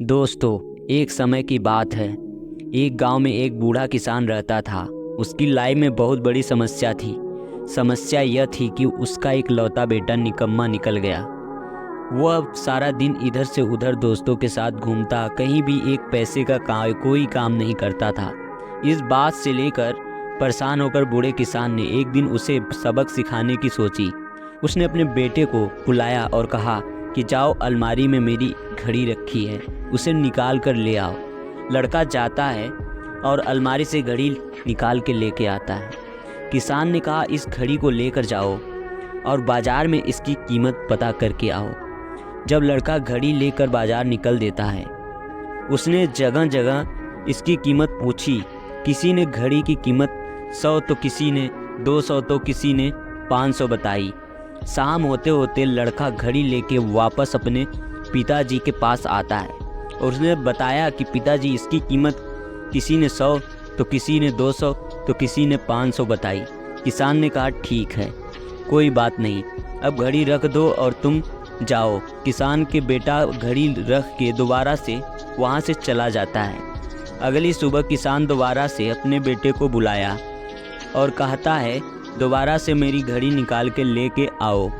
दोस्तों, एक समय की बात है। एक गांव में एक बूढ़ा किसान रहता था। उसकी लाइफ में बहुत बड़ी समस्या थी। समस्या यह थी कि उसका एक लौता बेटा निकम्मा निकल गया। वह सारा दिन इधर से उधर दोस्तों के साथ घूमता, कहीं भी एक पैसे का कोई काम नहीं करता था। इस बात से लेकर परेशान होकर बूढ़े किसान ने एक दिन उसे सबक सिखाने की सोची। उसने अपने बेटे को बुलाया और कहा कि जाओ, अलमारी में मेरी घड़ी रखी है, उसे निकाल कर ले आओ। लड़का जाता है और अलमारी से घड़ी निकाल के लेके आता है। किसान ने कहा, इस घड़ी को लेकर जाओ और बाज़ार में इसकी कीमत पता करके आओ। जब लड़का घड़ी लेकर बाज़ार निकल देता है, उसने जगह जगह इसकी कीमत पूछी। किसी ने घड़ी की कीमत 100 तो किसी ने 200 तो किसी ने 500 बताई। शाम होते होते लड़का घड़ी लेके वापस अपने पिताजी के पास आता है और उसने बताया कि पिताजी, इसकी कीमत किसी ने 100 तो किसी ने 200 तो किसी ने 500 बताई। किसान ने कहा, ठीक है, कोई बात नहीं, अब घड़ी रख दो और तुम जाओ। किसान के बेटा घड़ी रख के दोबारा से वहाँ से चला जाता है। अगली सुबह किसान दोबारा से अपने बेटे को बुलाया और कहता है, दोबारा से मेरी घड़ी निकाल के लेके आओ।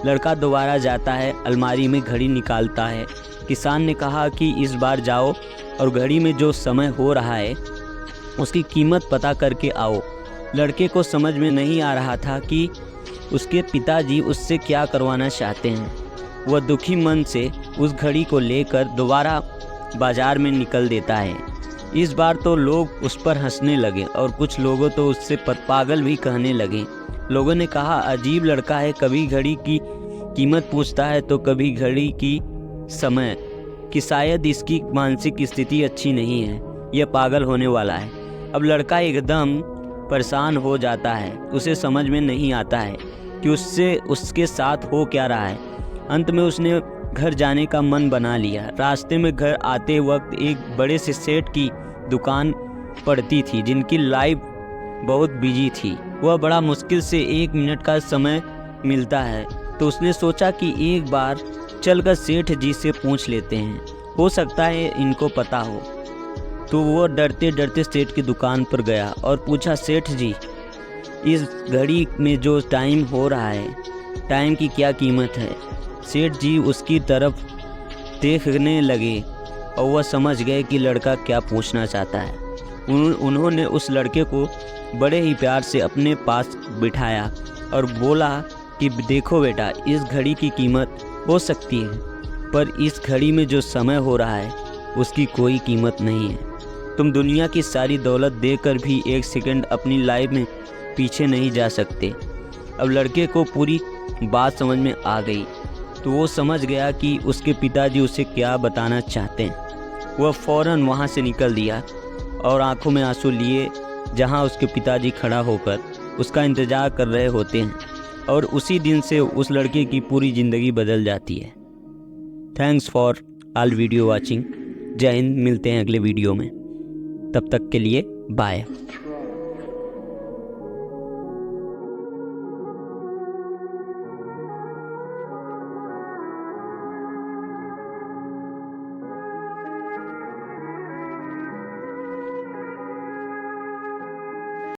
लड़का दोबारा जाता है, अलमारी में घड़ी निकालता है। किसान ने कहा कि इस बार जाओ और घड़ी में जो समय हो रहा है उसकी कीमत पता करके आओ। लड़के को समझ में नहीं आ रहा था कि उसके पिताजी उससे क्या करवाना चाहते हैं। वह दुखी मन से उस घड़ी को लेकर दोबारा बाजार में निकल देता है। इस बार तो लोग उस पर हंसने लगे और कुछ लोगों तो उससे पागल भी कहने लगे। लोगों ने कहा, अजीब लड़का है, कभी घड़ी की कीमत पूछता है तो कभी घड़ी की समय, कि शायद इसकी मानसिक स्थिति अच्छी नहीं है, यह पागल होने वाला है। अब लड़का एकदम परेशान हो जाता है। उसे समझ में नहीं आता है कि उसके साथ हो क्या रहा है। अंत में उसने घर जाने का मन बना लिया। रास्ते में घर आते वक्त एक बड़े से सेठ की दुकान पड़ती थी, जिनकी लाइफ बहुत बिजी थी। वह बड़ा मुश्किल से 1 मिनट का समय मिलता है, तो उसने सोचा कि एक बार चलकर सेठ जी से पूछ लेते हैं, हो सकता है इनको पता हो। तो वो डरते डरते सेठ की दुकान पर गया और पूछा, सेठ जी, इस घड़ी में जो टाइम हो रहा है, टाइम की क्या कीमत है? सेठ जी उसकी तरफ देखने लगे और वह समझ गए कि लड़का क्या पूछना चाहता है। उन्होंने उस लड़के को बड़े ही प्यार से अपने पास बिठाया और बोला कि देखो बेटा, इस घड़ी की कीमत हो सकती है, पर इस घड़ी में जो समय हो रहा है उसकी कोई कीमत नहीं है। तुम दुनिया की सारी दौलत देकर भी 1 सेकंड अपनी लाइफ में पीछे नहीं जा सकते। अब लड़के को पूरी बात समझ में आ गई, तो वो समझ गया कि उसके पिताजी उसे क्या बताना चाहते हैं। वह फ़ौरन वहाँ से निकल दिया और आंखों में आंसू लिए जहाँ उसके पिताजी खड़ा होकर उसका इंतज़ार कर रहे होते हैं। और उसी दिन से उस लड़के की पूरी ज़िंदगी बदल जाती है। Thanks for all video watching. जय हिंद। मिलते हैं अगले वीडियो में, तब तक के लिए बाय।